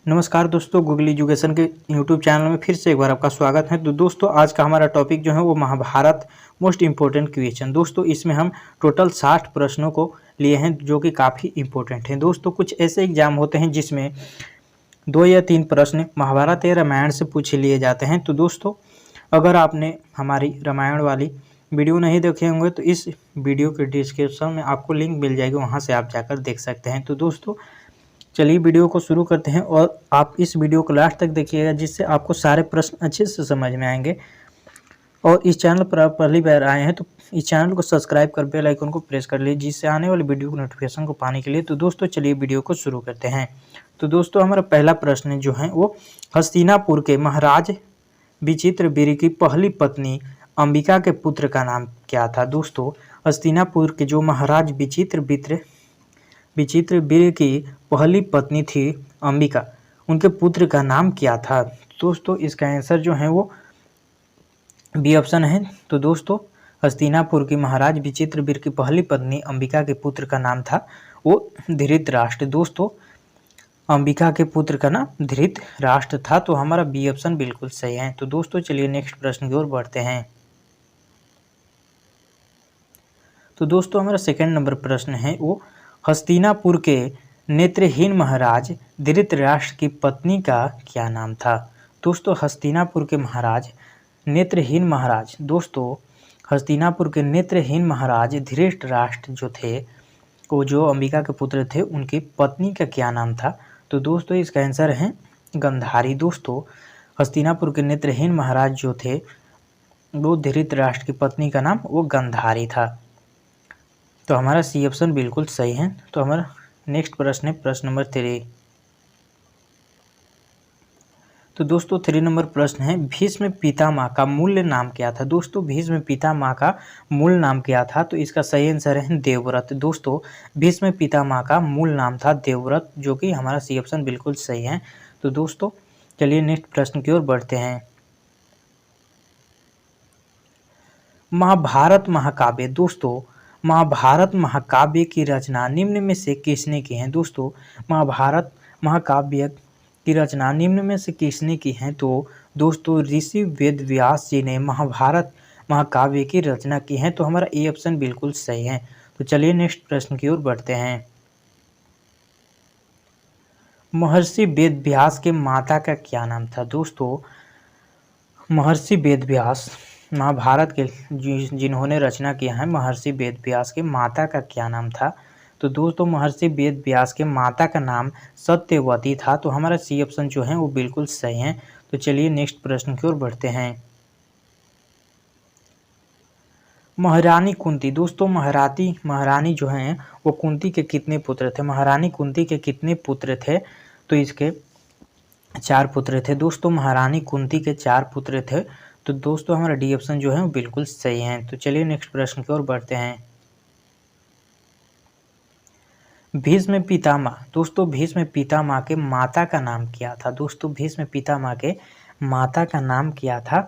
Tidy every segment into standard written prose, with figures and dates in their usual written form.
नमस्कार दोस्तों, Google education के यूट्यूब चैनल में फिर से एक बार आपका स्वागत है। तो दोस्तों आज का हमारा टॉपिक जो है वो महाभारत मोस्ट इम्पोर्टेंट क्वेश्चन। दोस्तों इसमें हम टोटल 60 प्रश्नों को लिए हैं जो कि काफ़ी इम्पोर्टेंट हैं। दोस्तों कुछ ऐसे एग्जाम होते हैं जिसमें 2 या 3 प्रश्न महाभारत या रामायण से पूछ लिए जाते हैं। तो दोस्तों अगर आपने हमारी रामायण वाली वीडियो नहीं देखे होंगे तो इस वीडियो के डिस्क्रिप्शन में आपको लिंक मिल जाएगी, वहाँ से आप जाकर देख सकते हैं। तो दोस्तों चलिए वीडियो को शुरू करते हैं और आप इस वीडियो को लास्ट तक देखिएगा, जिससे आपको सारे प्रश्न अच्छे से समझ में आएंगे। और इस चैनल पर आप पहली बार आए हैं तो इस चैनल को सब्सक्राइब कर बेल आइकन को प्रेस कर लीजिए, जिससे आने वाली वीडियो को नोटिफिकेशन को पाने के लिए। तो दोस्तों चलिए वीडियो को शुरू करते हैं। तो दोस्तों हमारा पहला प्रश्न जो है वो हस्तिनापुर के महाराज विचित्रवीर्य की पहली पत्नी अंबिका के पुत्र का नाम क्या था। दोस्तों हस्तिनापुर के जो महाराज विचित्रवीर्य की पहली पत्नी थी अंबिका, उनके पुत्र का नाम क्या था। दोस्तों इसका आंसर जो है वो बी ऑप्शन है। तो दोस्तों हस्तिनापुर की महाराज विचित्रवीर्य की पहली पत्नी अंबिका के पुत्र का नाम था वो धृतराष्ट्र। दोस्तों अंबिका के पुत्र का नाम धृतराष्ट्र था। तो हमारा बी ऑप्शन बिल्कुल सही है। तो दोस्तों चलिए नेक्स्ट प्रश्न की ओर बढ़ते हैं। तो दोस्तों हमारा सेकंड नंबर प्रश्न है वो हस्तिनापुर के नेत्रहीन महाराज धृतराष्ट्र की पत्नी का क्या नाम था। दोस्तों हस्तिनापुर के महाराज नेत्रहीन महाराज, दोस्तों हस्तिनापुर के नेत्रहीन महाराज धृतराष्ट्र जो थे वो जो अंबिका के पुत्र थे, उनकी पत्नी का क्या नाम था। तो दोस्तों इसका आंसर है गंधारी। दोस्तों हस्तिनापुर के नेत्रहीन महाराज जो थे वो धृतराष्ट्र की पत्नी का नाम वो गंधारी था। तो हमारा सी ऑप्शन बिल्कुल सही है। तो हमारा नेक्स्ट प्रश्न है प्रश्न नंबर 3। तो दोस्तों 3 नंबर प्रश्न है भीष्म पितामह का मूल नाम क्या था। दोस्तों भीष्म पितामह का मूल नाम क्या था। तो इसका सही आंसर है देवव्रत। दोस्तों भीष्म पितामह का मूल नाम था देवव्रत, जो कि हमारा सी ऑप्शन बिल्कुल सही है। तो दोस्तों चलिए नेक्स्ट प्रश्न की ओर बढ़ते हैं। महाभारत महाकाव्य, दोस्तों महाभारत महाकाव्य की रचना निम्न में से किसने की है। दोस्तों महाभारत महाकाव्य की रचना निम्न में से किसने की है। तो दोस्तों ऋषि वेदव्यास जी ने महाभारत महाकाव्य की रचना की है। तो हमारा ए ऑप्शन बिल्कुल सही है। तो चलिए नेक्स्ट प्रश्न की ओर बढ़ते हैं। महर्षि वेदव्यास के माता का क्या नाम था। दोस्तों महर्षि वेदव्यास महाभारत के जिन्होंने रचना किया है, महर्षि वेदव्यास के माता का क्या नाम था। तो दोस्तों महर्षि वेदव्यास के माता का नाम सत्यवती था। तो हमारा सी ऑप्शन जो है वो बिल्कुल सही है। तो चलिए नेक्स्ट प्रश्न की ओर बढ़ते हैं। महारानी कुंती, दोस्तों महारानी जो हैं वो कुंती के कितने पुत्र थे। महारानी कुंती के कितने पुत्र थे। तो इसके 4 पुत्र थे। दोस्तों महारानी कुंती के 4 पुत्र थे। तो दोस्तों हमारा डी ऑप्शन जो है वो बिल्कुल सही है। तो चलिए नेक्स्ट प्रश्न की ओर बढ़ते हैं। भीष्म पितामह, दोस्तों भीष्म पितामह के माता का नाम क्या था। दोस्तों भीष्म पितामह के माता का नाम क्या था।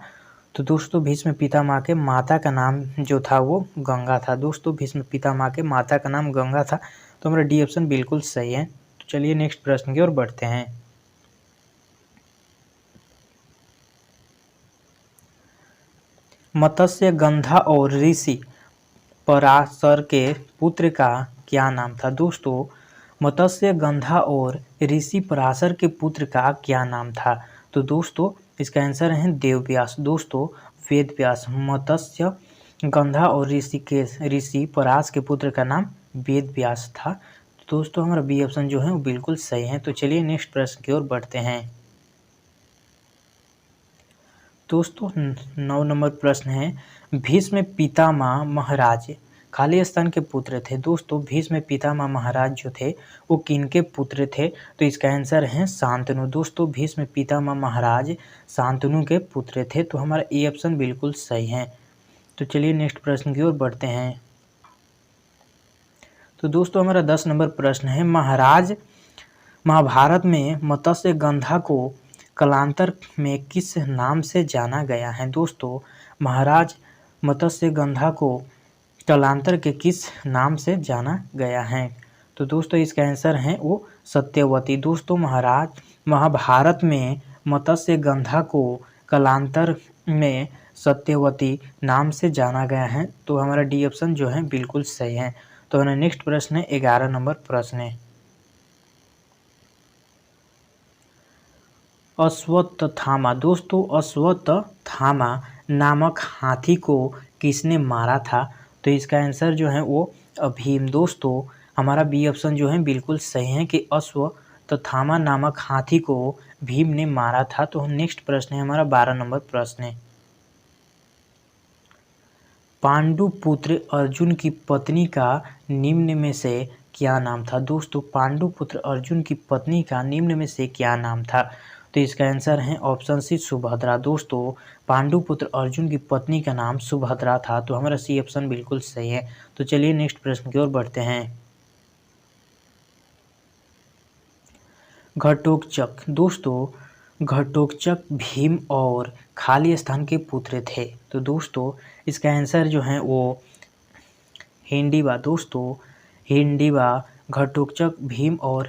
तो दोस्तों भीष्म पितामह के माता का नाम जो था वो गंगा था। दोस्तों भीष्म पितामह के माता का नाम गंगा था। तो हमारा डी ऑप्शन बिल्कुल सही है। तो चलिए नेक्स्ट प्रश्न की ओर बढ़ते हैं। मत्स्य गंधा और ऋषि पराशर के पुत्र का क्या नाम था। दोस्तों मत्स्य गंधा और ऋषि पराशर के पुत्र का क्या नाम था। तो दोस्तों इसका आंसर है देवव्यास। दोस्तों वेदव्यास, मत्स्य गंधा और ऋषि पराश के पुत्र का नाम वेदव्यास था। तो दोस्तों हमारा बी ऑप्शन जो है वो बिल्कुल सही है। तो चलिए नेक्स्ट प्रश्न की ओर बढ़ते हैं। दोस्तों 9 नंबर प्रश्न है भीष्म पितामह महाराज खाली स्थान के पुत्र थे। दोस्तों भीष्म पितामह महाराज जो थे वो किनके पुत्र थे। तो इसका आंसर है शांतनु। दोस्तों भीष्म पितामह महाराज शांतनु के पुत्र थे। तो हमारा ए ऑप्शन बिल्कुल सही है। तो चलिए नेक्स्ट प्रश्न की ओर बढ़ते हैं। तो दोस्तों हमारा 10 नंबर प्रश्न है महाभारत में मत्स्य गंधा को कालांतर में किस नाम से जाना गया है। दोस्तों महाराज मत्स्य गंधा को कालांतर के किस नाम से जाना गया है। तो दोस्तों इसका आंसर है वो सत्यवती। दोस्तों महाभारत में मत्स्य गंधा को कालांतर में सत्यवती नाम से जाना गया है। तो हमारा डी ऑप्शन जो है बिल्कुल सही है। तो हमारा नेक्स्ट प्रश्न है 11 नंबर प्रश्न है। अश्वत्थामा। दोस्तों अश्वत्थामा नामक हाथी को किसने मारा था? तो इसका आंसर जो है वो भीम। दोस्तों हमारा बी ऑप्शन जो है बिल्कुल सही है कि अश्वत्थामा नामक हाथी को भीम ने मारा था। तो हम नेक्स्ट प्रश्न है हमारा 12 नंबर प्रश्न है। पांडु पुत्र अर्जुन की पत्नी का निम्न में से क्या नाम था? दोस्तों पांडु पुत्र अर्जुन की पत्नी का निम्न में से क्या नाम था? तो इसका आंसर है ऑप्शन सी सुभद्रा। दोस्तों पांडु पुत्र अर्जुन की पत्नी का नाम सुभद्रा था। तो हमारा सी ऑप्शन बिल्कुल सही है। तो चलिए नेक्स्ट प्रश्न की ओर बढ़ते हैं। घटोत्कच। दोस्तों घटोत्कच भीम और खाली स्थान के पुत्र थे। तो दोस्तों इसका आंसर जो है वो हिंडिवा। दोस्तों हिंडिवा घटोत्कच भीम और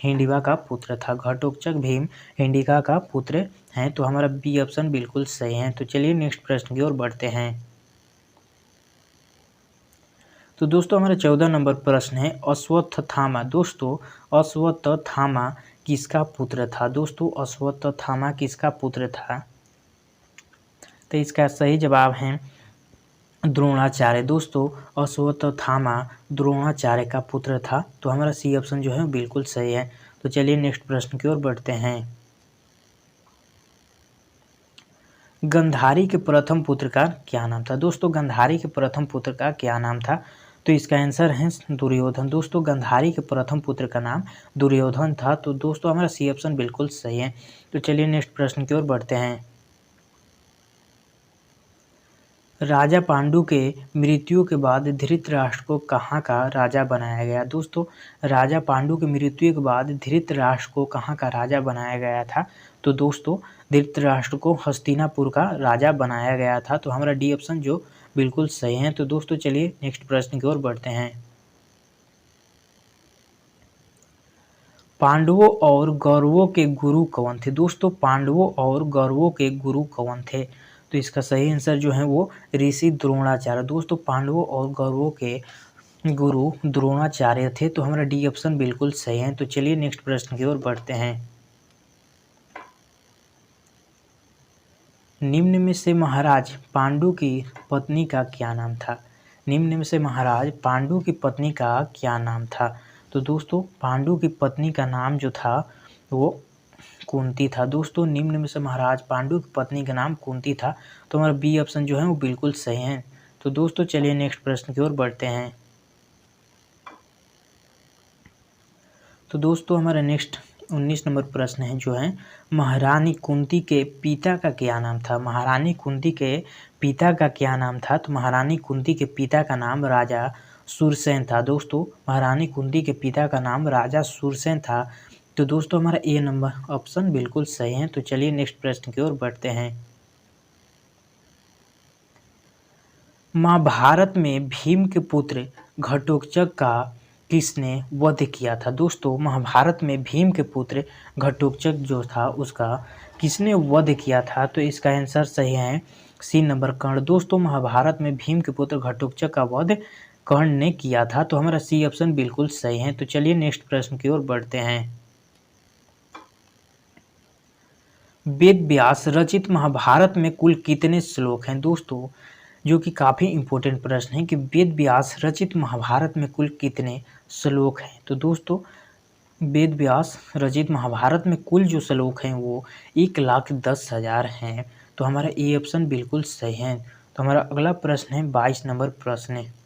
हिंडिवा का पुत्र था। घटोत्कच भीम हिंडिका का पुत्र हैं। तो हमारा बी ऑप्शन बिल्कुल सही है। तो चलिए नेक्स्ट प्रश्न की ओर बढ़ते हैं। तो दोस्तों हमारा 14 नंबर प्रश्न है अश्वत्थामा। दोस्तों अश्वत्थामा किसका पुत्र था? दोस्तों अश्वत्थामा किसका पुत्र था? तो इसका सही जवाब है द्रोणाचार्य। दोस्तों अश्वत्थामा द्रोणाचार्य का पुत्र था। तो हमारा सी ऑप्शन जो है बिल्कुल सही है। तो चलिए नेक्स्ट प्रश्न की ओर बढ़ते हैं। गंधारी के प्रथम पुत्र का क्या नाम था? दोस्तों गंधारी के प्रथम पुत्र का क्या नाम था? तो इसका आंसर है दुर्योधन। दोस्तों गंधारी के प्रथम पुत्र का नाम दुर्योधन था। तो दोस्तों हमारा सी ऑप्शन बिल्कुल सही है। तो चलिए नेक्स्ट प्रश्न की ओर बढ़ते हैं। राजा पांडु के मृत्यु के बाद धृतराष्ट्र को कहाँ का राजा बनाया गया? दोस्तों राजा पांडु की मृत्यु के बाद धृतराष्ट्र को कहाँ का राजा बनाया गया था? तो दोस्तों धृतराष्ट्र को हस्तिनापुर का राजा बनाया गया था। तो हमारा डी ऑप्शन जो बिल्कुल सही है। तो दोस्तों चलिए नेक्स्ट प्रश्न की ओर बढ़ते हैं। पांडवों और कौरवों के गुरु कौन थे? दोस्तों पांडवों और कौरवों के गुरु कौन थे? तो इसका सही आंसर जो है वो ऋषि द्रोणाचार्य। दोस्तों पांडवों और कौरवों के गुरु द्रोणाचार्य थे। तो हमारा डी ऑप्शन बिल्कुल सही है। तो चलिए नेक्स्ट प्रश्न की ओर बढ़ते हैं। निम्न में से महाराज पांडु की पत्नी का क्या नाम था? निम्न में से महाराज पांडु की पत्नी का क्या नाम था? तो दोस्तों पांडु की पत्नी का नाम जो था वो कुंती था। दोस्तों निम्न में से महाराज पांडु की पत्नी का नाम कुंती था। तो हमारा बी ऑप्शन जो है वो बिल्कुल सही है। तो दोस्तों चलिए नेक्स्ट प्रश्न की ओर बढ़ते हैं। तो दोस्तों हमारा नेक्स्ट 19 नंबर प्रश्न है जो है महारानी कुंती के पिता का क्या नाम था? महारानी कुंती के पिता का क्या नाम था? तो महारानी कुंती के पिता का नाम राजा सूरसेन था। दोस्तों महारानी कुंती के पिता का नाम राजा सूरसेन था। तो दोस्तों हमारा ए नंबर ऑप्शन बिल्कुल सही है। तो चलिए नेक्स्ट प्रश्न की ओर बढ़ते हैं। महाभारत में भीम के पुत्र घटोत्कच का किसने वध किया था? दोस्तों महाभारत में भीम के पुत्र घटोत्कच जो था उसका किसने वध किया था? तो इसका आंसर सही है सी नंबर कर्ण। दोस्तों महाभारत में भीम के पुत्र घटोत्कच का वध कर्ण ने किया था। तो हमारा सी ऑप्शन बिल्कुल सही है। तो चलिए नेक्स्ट प्रश्न की ओर बढ़ते हैं। वेद व्यास रचित महाभारत में कुल कितने श्लोक हैं? दोस्तों जो कि काफ़ी इम्पोर्टेंट प्रश्न है कि वेद व्यास रचित महाभारत में कुल कितने श्लोक हैं? तो दोस्तों वेद व्यास रचित महाभारत में कुल जो श्लोक हैं वो 1,10,000 हैं। तो हमारा ए ऑप्शन बिल्कुल सही है। तो हमारा अगला प्रश्न है 22 नंबर प्रश्न है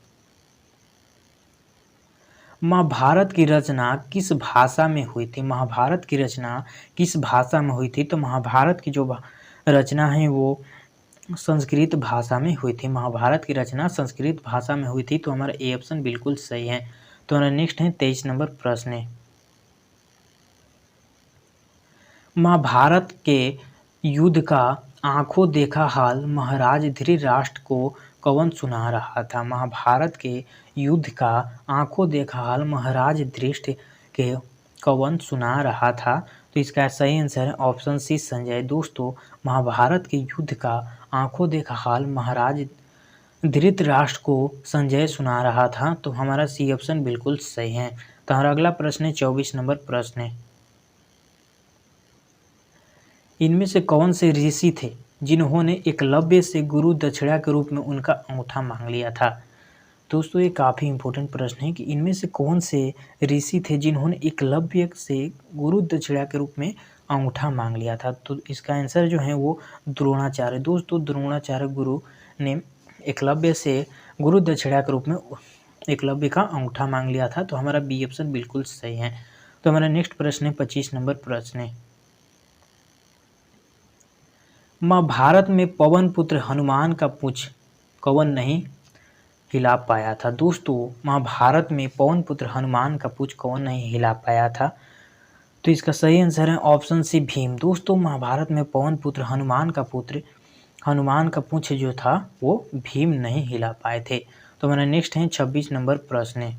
महाभारत की रचना किस भाषा में हुई थी? महाभारत की रचना किस भाषा में हुई थी? तो महाभारत की जो रचना है वो संस्कृत भाषा में हुई थी। महाभारत की रचना संस्कृत भाषा में हुई थी। तो हमारा ए ऑप्शन बिल्कुल सही है। तो हमारा नेक्स्ट है 23 नंबर प्रश्न है महाभारत के युद्ध का आंखों देखा हाल महाराज धृतराष्ट्र को कौन सुना रहा था? महाभारत के युद्ध का आंखों देखा हाल महाराज धृष्ट के कौन सुना रहा था? तो इसका सही आंसर है ऑप्शन सी संजय। दोस्तों महाभारत के युद्ध का आंखों देखा हाल महाराज धृतराष्ट्र को संजय सुना रहा था। तो हमारा सी ऑप्शन बिल्कुल सही है। तो हमारा अगला प्रश्न है 24 नंबर प्रश्न है, इनमें से कौन से ऋषि थे जिन्होंने एकलव्य से गुरु दक्षिणा के रूप में उनका अंगूठा मांग लिया था? दोस्तों ये काफ़ी इंपॉर्टेंट प्रश्न है कि इनमें से कौन से ऋषि थे जिन्होंने एकलव्य से गुरु दक्षिणा के रूप में अंगूठा मांग लिया था? तो इसका आंसर जो है वो द्रोणाचार्य। दोस्तों द्रोणाचार्य गुरु ने एकलव्य से गुरु दक्षिणा के रूप में एकलव्य का अंगूठा मांग लिया था। तो हमारा बी ऑप्शन बिल्कुल सही है। तो हमारा नेक्स्ट प्रश्न है 25 नंबर प्रश्न है, महाभारत में पवन पुत्र हनुमान का पूंछ कौन नहीं हिला पाया था? दोस्तों महाभारत में पवन पुत्र हनुमान का पूंछ कौन नहीं हिला पाया था? तो इसका सही आंसर है ऑप्शन सी भीम। दोस्तों महाभारत में पवन पुत्र हनुमान का पूंछ जो था वो भीम नहीं हिला पाए थे। तो हमारा नेक्स्ट है 26 नंबर प्रश्न है,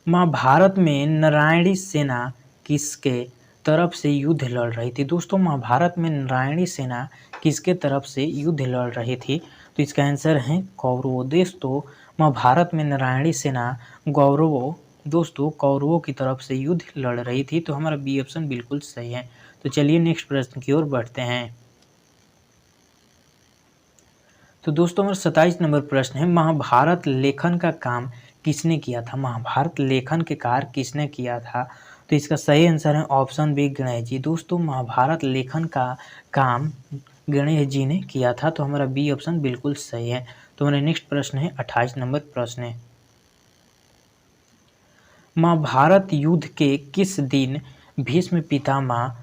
महाभारत में नारायणी सेना किसके तरफ से युद्ध लड़ रही थी? दोस्तों महाभारत में नारायणी सेना किसके तरफ से युद्ध लड़ रही थी? तो इसका आंसर है कौरवों। दोस्तों महाभारत में नारायणी सेना कौरवों की तरफ से युद्ध लड़ रही थी। तो हमारा बी ऑप्शन बिल्कुल सही है। तो चलिए नेक्स्ट प्रश्न की ओर बढ़ते हैं। तो दोस्तों हमारा 27 नंबर प्रश्न है, महाभारत लेखन का काम किसने किया था? महाभारत लेखन के कार्य किसने किया था? तो इसका सही आंसर है ऑप्शन बी गणेश जी। दोस्तों महाभारत लेखन का काम गणेश जी ने किया था। तो हमारा बी ऑप्शन बिल्कुल सही है। तो हमारा नेक्स्ट प्रश्न है 28 नंबर प्रश्न है, महाभारत युद्ध के किस दिन भीष्म पितामह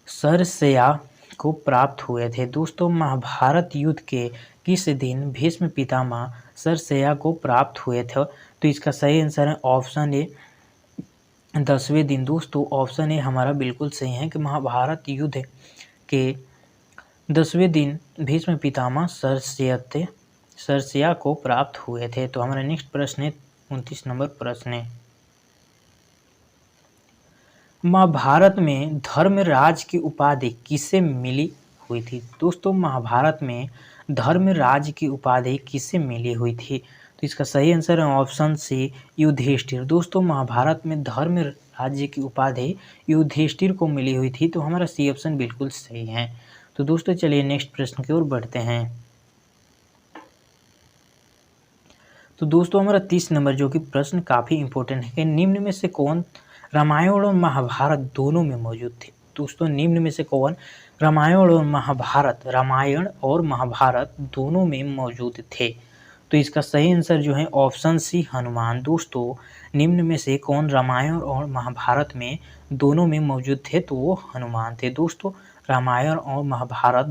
सरसेया को प्राप्त हुए थे? दोस्तों महाभारत युद्ध के किस दिन भीष्म पितामह सरसेया को प्राप्त हुए थे? तो इसका सही आंसर है ऑप्शन ए 10वें दिन। दोस्तों ऑप्शन ए हमारा बिल्कुल सही है कि महाभारत युद्ध के 10वें दिन भीष्म पितामह सरसेया को प्राप्त हुए थे। तो हमारा नेक्स्ट प्रश्न है 29 नंबर प्रश्न है, महाभारत में धर्मराज की उपाधि किसे मिली हुई थी? दोस्तों महाभारत में धर्मराज की उपाधि किसे मिली हुई थी? तो इसका सही आंसर है ऑप्शन सी युधिष्ठिर। दोस्तों महाभारत में धर्म राज्य की उपाधि युधिष्ठिर को मिली हुई थी। तो हमारा सी ऑप्शन बिल्कुल सही है। तो दोस्तों चलिए नेक्स्ट प्रश्न की ओर बढ़ते हैं। तो दोस्तों हमारा 30 नंबर जो कि प्रश्न काफ़ी इंपॉर्टेंट है कि निम्न में से कौन रामायण और महाभारत दोनों में मौजूद थे? दोस्तों निम्न में से कौन रामायण और महाभारत दोनों में मौजूद थे? तो इसका सही आंसर जो है ऑप्शन सी हनुमान। दोस्तों निम्न में से कौन रामायण और महाभारत में दोनों में मौजूद थे? तो वो हनुमान थे। दोस्तों रामायण महाभारत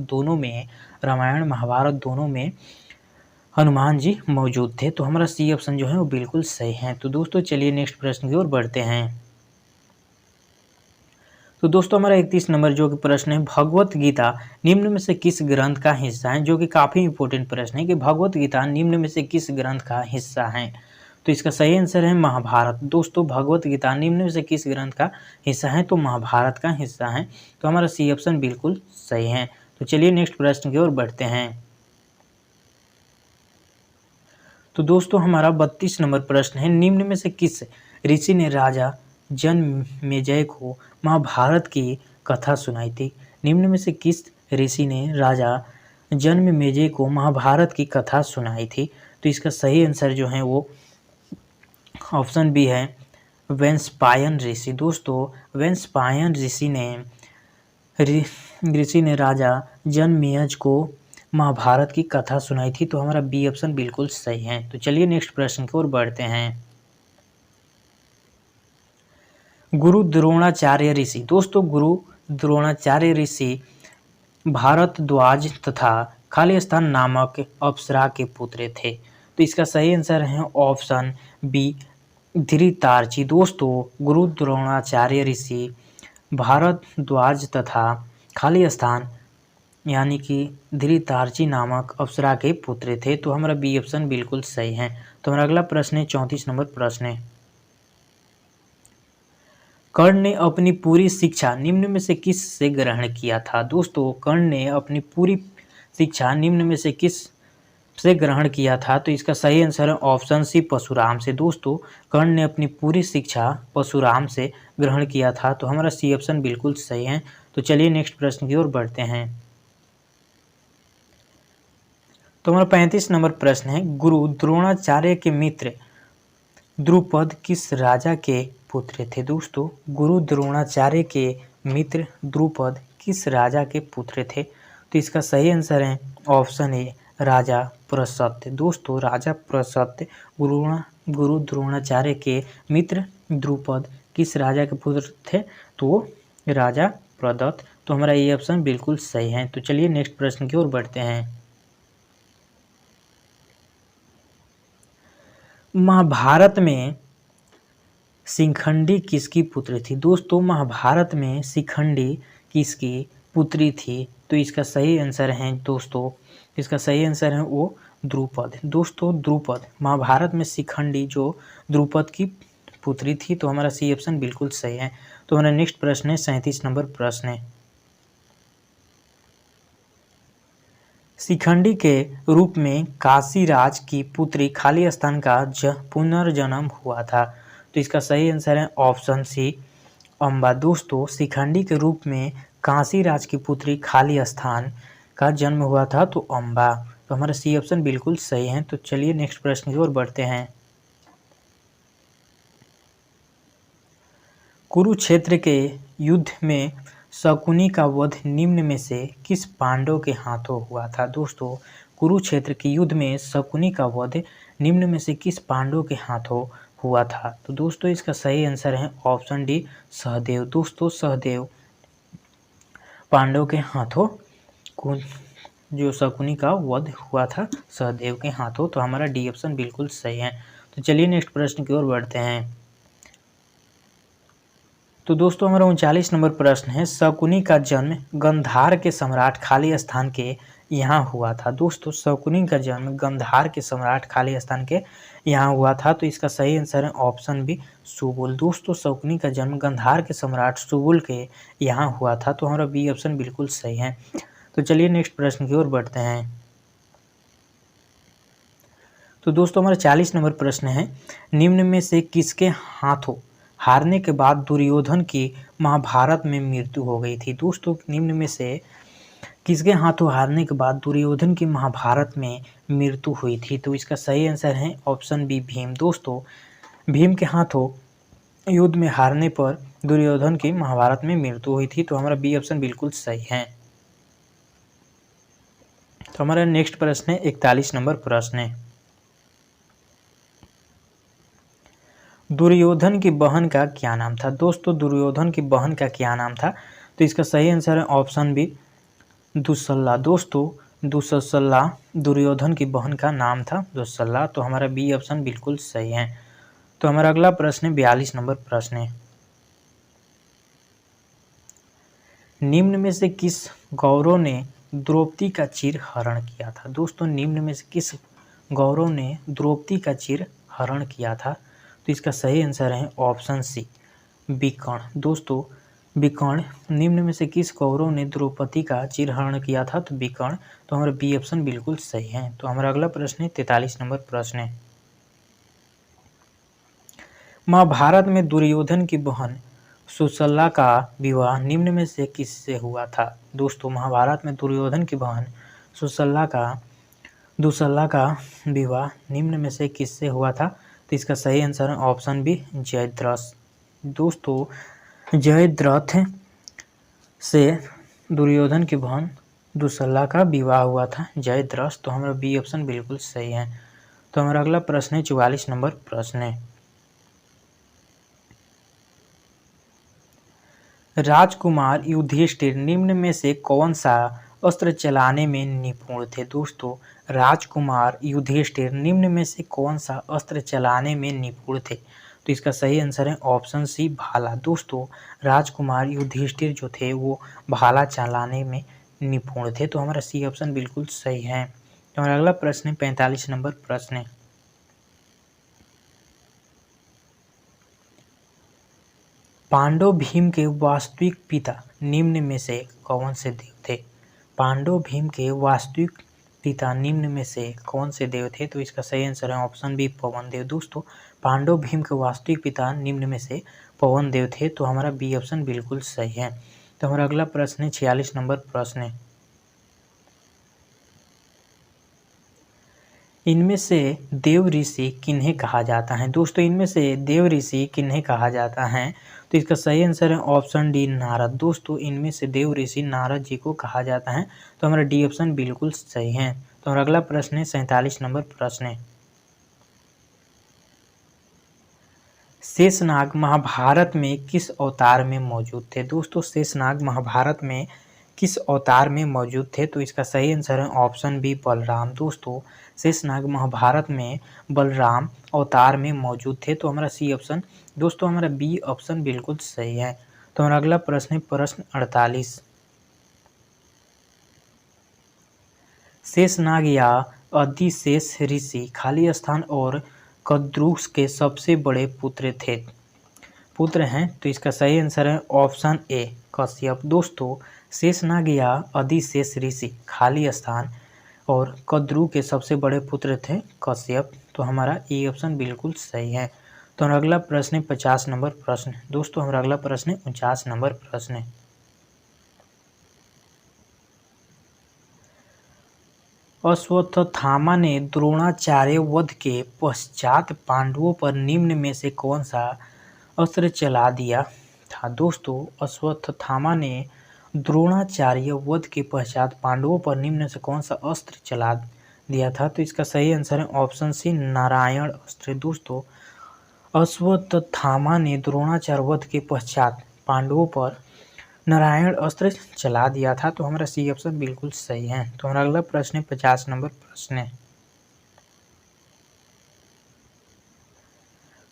दोनों में हनुमान जी मौजूद थे। तो हमारा सी ऑप्शन जो है वो बिल्कुल सही है। तो दोस्तों चलिए नेक्स्ट प्रश्न की ओर बढ़ते हैं। तो दोस्तों हमारा 31 नंबर जो कि प्रश्न है, भगवत गीता निम्न में से किस ग्रंथ का हिस्सा है? जो कि काफ़ी इंपॉर्टेंट प्रश्न है कि भगवत गीता निम्न में से किस ग्रंथ का हिस्सा है? तो इसका सही आंसर है महाभारत। दोस्तों भगवत गीता निम्न में से किस ग्रंथ का हिस्सा है? तो महाभारत का हिस्सा है। तो हमारा सी ऑप्शन बिल्कुल सही है। तो चलिए नेक्स्ट प्रश्न की ओर बढ़ते हैं। तो दोस्तों हमारा 32 नंबर प्रश्न है, निम्न में से किस ऋषि ने राजा जन्मेजय को महाभारत की कथा सुनाई थी? निम्न में से किस ऋषि ने राजा जन्मेजय को महाभारत की कथा सुनाई थी? तो इसका सही आंसर जो है वो ऑप्शन बी है वैशंपायन ऋषि। दोस्तों वैशंपायन ऋषि ने राजा जन्मेजय को महाभारत की कथा सुनाई थी। तो हमारा बी ऑप्शन बिल्कुल सही है। तो चलिए नेक्स्ट प्रश्न की ओर बढ़ते हैं। गुरु द्रोणाचार्य ऋषि। दोस्तों गुरु द्रोणाचार्य ऋषि भारद्वाज तथा खालिस्तान नामक अप्सरा के पुत्र थे। तो इसका सही आंसर है ऑप्शन बी धृतराष्ट्र। दोस्तों गुरु द्रोणाचार्य ऋषि भारद्वाज तथा खालिस्तान यानी कि धृतराष्ट्र नामक अप्सरा के पुत्र थे। तो हमारा बी ऑप्शन बिल्कुल सही है। तो हमारा अगला प्रश्न है 34 नंबर प्रश्न है, कर्ण ने अपनी पूरी शिक्षा निम्न में से किस से ग्रहण किया था। दोस्तों कर्ण ने अपनी पूरी शिक्षा निम्न में से किस से ग्रहण किया था। तो इसका सही आंसर है ऑप्शन सी परशुराम से। दोस्तों कर्ण ने अपनी पूरी शिक्षा परशुराम से ग्रहण किया था। तो हमारा सी ऑप्शन बिल्कुल सही है। तो चलिए नेक्स्ट प्रश्न की ओर बढ़ते हैं। तो हमारा 35 नंबर प्रश्न है, गुरु द्रोणाचार्य के मित्र द्रुपद किस राजा के पुत्र थे। दोस्तों गुरु द्रोणाचार्य के मित्र द्रुपद किस राजा के पुत्र थे। तो इसका सही आंसर है ऑप्शन ए राजा प्रसत्य। दोस्तों राजा प्रसत्य गुरु द्रोणाचार्य के मित्र द्रुपद किस राजा के पुत्र थे। तो राजा प्रदत्त। तो हमारा ये ऑप्शन बिल्कुल सही है। तो चलिए नेक्स्ट प्रश्न की ओर बढ़ते हैं। महाभारत में शिखंडी किसकी पुत्री थी। दोस्तों महाभारत में शिखंडी किसकी पुत्री थी। तो इसका सही आंसर है दोस्तों, इसका सही आंसर है वो द्रुपद। दोस्तों द्रुपद महाभारत में शिखंडी जो द्रुपद की पुत्री थी। तो हमारा सी ऑप्शन बिल्कुल सही है। तो हमारा नेक्स्ट प्रश्न है 37 नंबर प्रश्न है, शिखंडी के रूप में काशीराज की पुत्री खाली स्थान का पुनर्जन्म हुआ था। तो इसका सही आंसर है ऑप्शन सी अम्बा। दोस्तों शिखंडी के रूप में काशीराज की पुत्री खाली स्थान का जन्म हुआ था तो अम्बा। तो हमारा सी ऑप्शन बिल्कुल सही है। तो चलिए नेक्स्ट प्रश्न की ओर बढ़ते हैं। कुरुक्षेत्र के युद्ध में शकुनी का वध निम्न में से किस पांडव के हाथों हुआ था। दोस्तों कुरुक्षेत्र के युद्ध में शकुनी का वध निम्न में से किस पांडव के हाथों हुआ था। तो दोस्तों इसका सही आंसर है ऑप्शन डी सहदेव। दोस्तों सहदेव पांडव के हाथों जो शकुनी का वध हुआ था सहदेव के हाथों। तो हमारा डी ऑप्शन बिल्कुल सही है। तो चलिए नेक्स्ट प्रश्न की ओर बढ़ते हैं। तो दोस्तों हमारा 39 नंबर प्रश्न है, शकुनी का जन्म गंधार के सम्राट खाली स्थान के यहाँ हुआ था। दोस्तों शकुनी का जन्म गंधार के सम्राट खाली स्थान के यहाँ हुआ था। तो इसका सही आंसर है ऑप्शन बी सुबुल। दोस्तों शकुनी का जन्म गंधार के सम्राट सुबुल के यहाँ हुआ था। तो हमारा बी ऑप्शन बिल्कुल सही है। तो चलिए नेक्स्ट प्रश्न की ओर बढ़ते हैं। तो दोस्तों हमारा 40 नंबर प्रश्न है, निम्न में से किसके हाथों हारने के बाद दुर्योधन की महाभारत में मृत्यु हो गई थी। दोस्तों निम्न में से किसके हाथों हारने के बाद दुर्योधन की महाभारत में मृत्यु हुई थी। तो इसका सही आंसर है ऑप्शन बी भीम। दोस्तों भीम के हाथों युद्ध में हारने पर दुर्योधन की महाभारत में मृत्यु हुई थी। तो हमारा बी ऑप्शन बिल्कुल सही है। तो हमारा नेक्स्ट प्रश्न है 41 नंबर प्रश्न है, दुर्योधन की बहन का क्या नाम था। दोस्तों दुर्योधन की बहन का क्या नाम था। तो इसका सही आंसर है ऑप्शन बी दुस्सला। दोस्तों दुस्सला दुर्योधन की बहन का नाम था दुस्सला। तो हमारा बी ऑप्शन बिल्कुल सही है। तो हमारा अगला प्रश्न है 42 नंबर प्रश्न है, निम्न में से किस गौरव ने द्रौपदी का चिर हरण किया था। दोस्तों निम्न में से किस गौरव ने द्रौपदी का चिर हरण किया था। तो इसका सही आंसर है ऑप्शन सी विकर्ण। दोस्तों विकर्ण निम्न में से किस कौरव ने द्रौपदी का चिरहरण किया था। तो विकर्ण। तो हमारा बी ऑप्शन बिल्कुल सही है। तो हमारा अगला प्रश्न है 43 नंबर प्रश्न है, महाभारत में दुर्योधन की बहन सुशला का विवाह निम्न में से किससे हुआ था। दोस्तों महाभारत में दुर्योधन की बहन दुस्सला का विवाह निम्न में से किससे हुआ था। तो इसका सही आंसर है ऑप्शन बी जयद्रथ। दोस्तों जयद्रथ से दुर्योधन की बहन दुस्सला का विवाह हुआ था जयद्रथ। तो हमारा बी ऑप्शन बिल्कुल सही है। तो हमारा अगला प्रश्न है 44 नंबर प्रश्न है, राजकुमार युधिष्ठिर निम्न में से कौन सा अस्त्र चलाने में निपुण थे। दोस्तों राजकुमार युधिष्ठिर निम्न में से कौन सा अस्त्र चलाने में निपुण थे। तो इसका सही आंसर है ऑप्शन सी भाला। दोस्तों राजकुमार युधिष्ठिर जो थे वो भाला चलाने में निपुण थे। तो हमारा सी ऑप्शन बिल्कुल सही है। तो हमारा अगला प्रश्न है 45 नंबर प्रश्न है। पांडव भीम के वास्तविक पिता निम्न में से कौन से देव थे? पांडव भीम के वास्तविक पिता निम्न में से कौन से देव थे? तो इसका सही आंसर है ऑप्शन बी पवन देव। दोस्तों पांडव भीम के वास्तविक पिता निम्न में से पवन देव थे। तो हमारा बी ऑप्शन बिल्कुल सही है। तो हमारा अगला प्रश्न है 46 नंबर प्रश्न है। इनमें से देव ऋषि किन्हें कहा जाता है? दोस्तों इनमें से देव ऋषि किन्हें कहा जाता है? तो इसका सही आंसर है ऑप्शन डी नारद। दोस्तों इनमें से देव ऋषि नारद जी को कहा जाता है। तो हमारा डी ऑप्शन बिल्कुल सही है। तो हमारा अगला प्रश्न है 47 नंबर प्रश्न है। शेषनाग महाभारत में किस अवतार में मौजूद थे? दोस्तों शेषनाग महाभारत में किस अवतार में मौजूद थे? तो इसका सही आंसर है ऑप्शन बी बलराम। दोस्तों शेषनाग महाभारत में बलराम अवतार में मौजूद थे। तो हमारा सी ऑप्शन दोस्तों हमारा बी ऑप्शन बिल्कुल सही है। तो हमारा अगला प्रश्न है प्रश्न 48। शेषनाग या अधिशेष ऋषि खाली स्थान और कद्रुस के सबसे बड़े पुत्र हैं। तो इसका सही आंसर है ऑप्शन ए कश्यप। दोस्तों शेषनाग या अधिशेष ऋषि खाली स्थान और कद्रु के सबसे बड़े पुत्र थे कश्यप। तो हमारा ए ऑप्शन बिल्कुल सही है। तो हमारा अगला प्रश्न है 50 नंबर प्रश्न। दोस्तों हमारा अगला प्रश्न है 49 नंबर प्रश्न है। अश्वत्थामा ने द्रोणाचार्य वध के पश्चात पांडवों पर निम्न में से कौन सा अस्त्र चला दिया था? दोस्तों अश्वत्थामा ने द्रोणाचार्य वध के पश्चात पांडवों पर निम्न से कौन सा अस्त्र चला दिया था? तो इसका सही आंसर है ऑप्शन सी नारायण अस्त्र। दोस्तों अश्वत्थामा ने द्रोणाचार्य वध के पश्चात पांडवों पर नारायण अस्त्र चला दिया था। तो हमारा सी ऑप्शन बिल्कुल सही है। तो हमारा अगला प्रश्न है 50 नंबर प्रश्न है।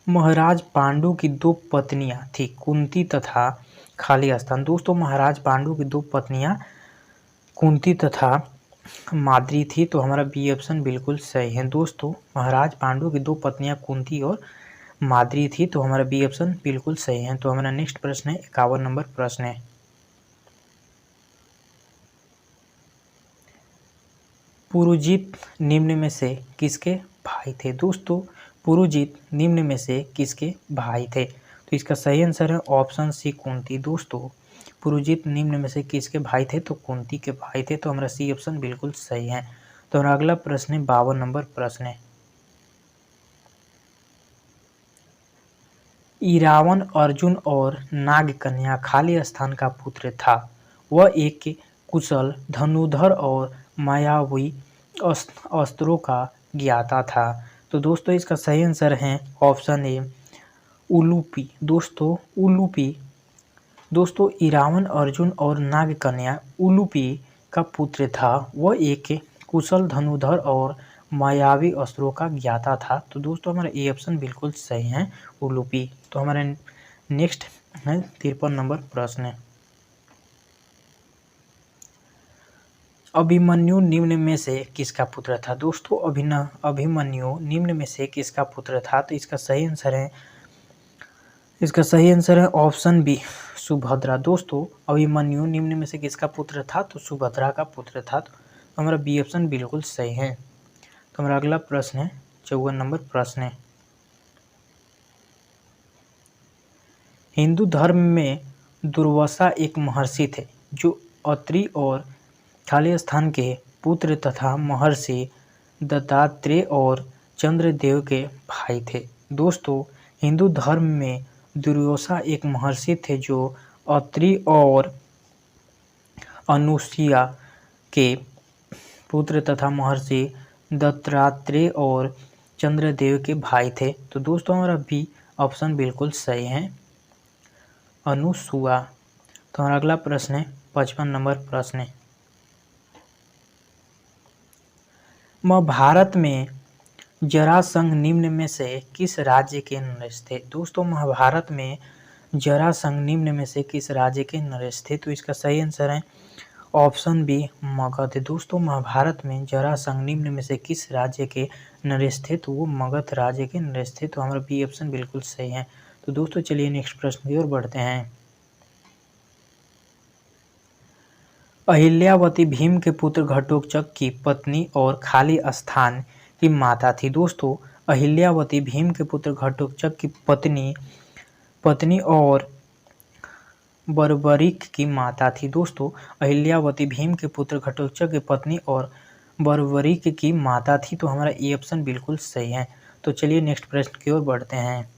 महाराज पांडु की दो पत्नियां थी कुंती तथा खाली स्थान। दोस्तों महाराज पांडु की दो पत्नियां कुंती तथा माद्री थी। तो हमारा बी ऑप्शन बिल्कुल सही है। दोस्तों महाराज पांडु की दो पत्नियां कुंती और माद्री थी। तो हमारा बी ऑप्शन बिल्कुल सही है। तो हमारा नेक्स्ट प्रश्न है 51 नंबर प्रश्न है। पुरुजित निम्न में से किसके भाई थे? दोस्तों पुरुजित निम्न में से किसके भाई थे? तो इसका सही आंसर है ऑप्शन सी कुंती। दोस्तों पुरुजित निम्न में से किसके भाई थे? तो कुंती के भाई थे। तो हमारा सी ऑप्शन बिल्कुल सही है। तो हमारा अगला प्रश्न है 52 नंबर प्रश्न है। इरावन अर्जुन और नागकन्या खाली स्थान का पुत्र था। वह एक कुशल धनुर्धर और मायावी अस्त्रों का ज्ञाता था। तो दोस्तों इसका सही आंसर है ऑप्शन ए उलूपी। दोस्तों इरावन अर्जुन और नागकन्या उलूपी का पुत्र था। वह एक कुशल धनुर्धर और मायावी अस्त्रों का ज्ञाता था। तो दोस्तों हमारा ए ऑप्शन बिल्कुल सही है उलूपी। तो हमारा नेक्स्ट है 53 नंबर प्रश्न है। अभिमन्यु निम्न में से किसका पुत्र था? दोस्तों अभिमन्यु निम्न में से किसका पुत्र था? तो इसका सही आंसर है ऑप्शन बी सुभद्रा। दोस्तों अभिमन्यु निम्न में से किसका पुत्र था? तो सुभद्रा का पुत्र था। तो हमारा बी ऑप्शन बिल्कुल सही है। तो हमारा अगला प्रश्न है 54 नंबर प्रश्न है। हिंदू धर्म में दुर्वासा एक महर्षि थे जो अत्रि और खाली स्थान के पुत्र तथा महर्षि दत्तात्रेय और चंद्रदेव के भाई थे। दोस्तों हिंदू धर्म में दुर्वासा एक महर्षि थे जो अत्रि और अनुसुईया के पुत्र तथा महर्षि दत्तात्रेय और चंद्रदेव के भाई थे। तो दोस्तों हमारा बी ऑप्शन बिल्कुल सही है अनुसुईया। तो हमारा अगला प्रश्न है 55 नंबर प्रश्न है। महाभारत में जरासंध निम्न में से किस राज्य के नरेश थे? दोस्तों महाभारत में जरासंध निम्न में से किस राज्य के नरेश थे? तो इसका सही आंसर है ऑप्शन बी मगध। दोस्तों महाभारत में जरासंध निम्न में से किस राज्य के नरेश थे? तो वो मगध राज्य के नरेश थे। तो हमारा बी ऑप्शन बिल्कुल सही है। तो दोस्तों चलिए नेक्स्ट प्रश्न की ओर बढ़ते हैं। अहिल्यावती भीम के पुत्र घटोत्कच की पत्नी और खाली स्थान की माता थी। दोस्तों अहिल्यावती भीम के पुत्र घटोत्कच की पत्नी और बर्बरीक की माता थी। दोस्तों अहिल्यावती भीम के पुत्र घटोत्कच की पत्नी और बर्बरीक की माता थी। तो हमारा ए ऑप्शन बिल्कुल सही है। तो चलिए नेक्स्ट प्रश्न की ओर बढ़ते हैं।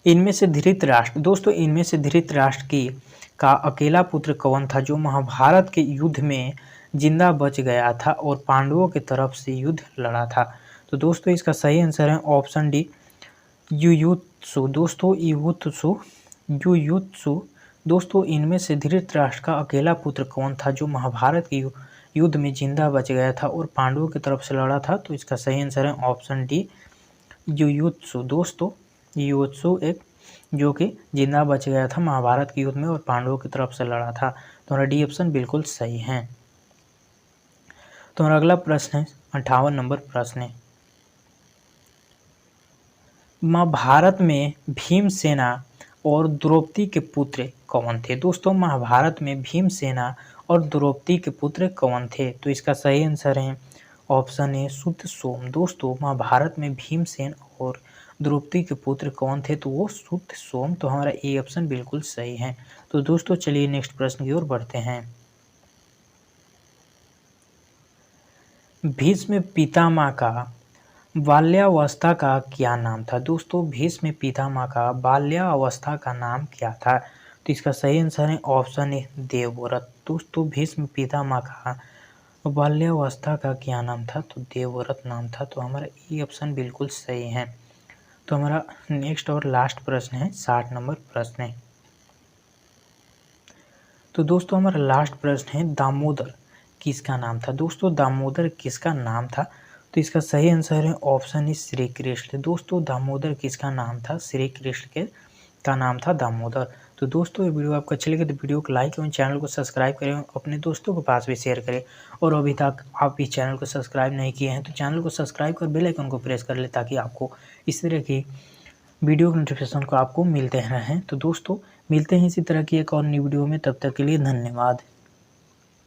इनमें से धृतराष्ट्र, दोस्तों इनमें से धृतराष्ट्र की का अकेला पुत्र कौन था जो महाभारत के युद्ध में जिंदा बच गया था और पांडवों की तरफ से युद्ध लड़ा था? तो दोस्तों इसका सही आंसर है ऑप्शन डी युयुत्सु। दोस्तों युयुत्सु। दोस्तों इनमें से धृतराष्ट्र का अकेला पुत्र कौन था जो महाभारत के युद्ध में जिंदा बच गया था और पांडवों की तरफ से लड़ा था? तो इसका सही आंसर है ऑप्शन डी युयुत्सु। दोस्तों युयुत्सु एक जो कि जिंदा बच गया था महाभारत के युद्ध में और पांडवों की तरफ से लड़ा था। तो हमारा डी ऑप्शन बिल्कुल सही है। तो हमारा अगला प्रश्न है 58 नंबर प्रश्न है। महाभारत में भीमसेना और द्रौपदी के पुत्र कौन थे? दोस्तों महाभारत में भीमसेना और द्रौपदी के पुत्र कौन थे? तो इसका सही आंसर है ऑप्शन ए शुद्ध सोम। दोस्तों महाभारत में भीमसेन और द्रौपदी के पुत्र कौन थे? तो वो शुद्ध सोम। तो हमारा ए ऑप्शन बिल्कुल सही है। तो दोस्तों चलिए नेक्स्ट प्रश्न की ओर बढ़ते हैं। भीष्म पितामह का बाल्यावस्था का क्या नाम था? दोस्तों भीष्म पितामह का बाल्यावस्था का नाम क्या था? तो इसका सही आंसर है ऑप्शन ए देवव्रत। दोस्तों भीष्म पितामह का बाल्यावस्था का क्या नाम था? तो देवव्रत नाम था। तो हमारा ए ऑप्शन बिल्कुल सही है। तो हमारा नेक्स्ट और लास्ट प्रश्न है 60 नंबर प्रश्न है। तो दोस्तों हमारा लास्ट प्रश्न है दामोदर किसका नाम था? दोस्तों दामोदर किसका नाम था? तो इसका सही आंसर है ऑप्शन इज श्री कृष्ण। दोस्तों दामोदर किसका नाम था? श्री कृष्ण के का नाम था दामोदर। तो दोस्तों ये वीडियो आपको अच्छी लगे तो वीडियो को लाइक एवं चैनल को सब्सक्राइब करें, अपने दोस्तों के पास भी शेयर करें। और अभी तक आप इस चैनल को सब्सक्राइब नहीं किए हैं तो चैनल को सब्सक्राइब कर बेल आइकन को प्रेस कर ले ताकि आपको इस तरह की वीडियो नोटिफिकेशन को आपको मिलते रहें। तो दोस्तों मिलते हैं इसी तरह की एक और नई वीडियो में, तब तक के लिए धन्यवाद।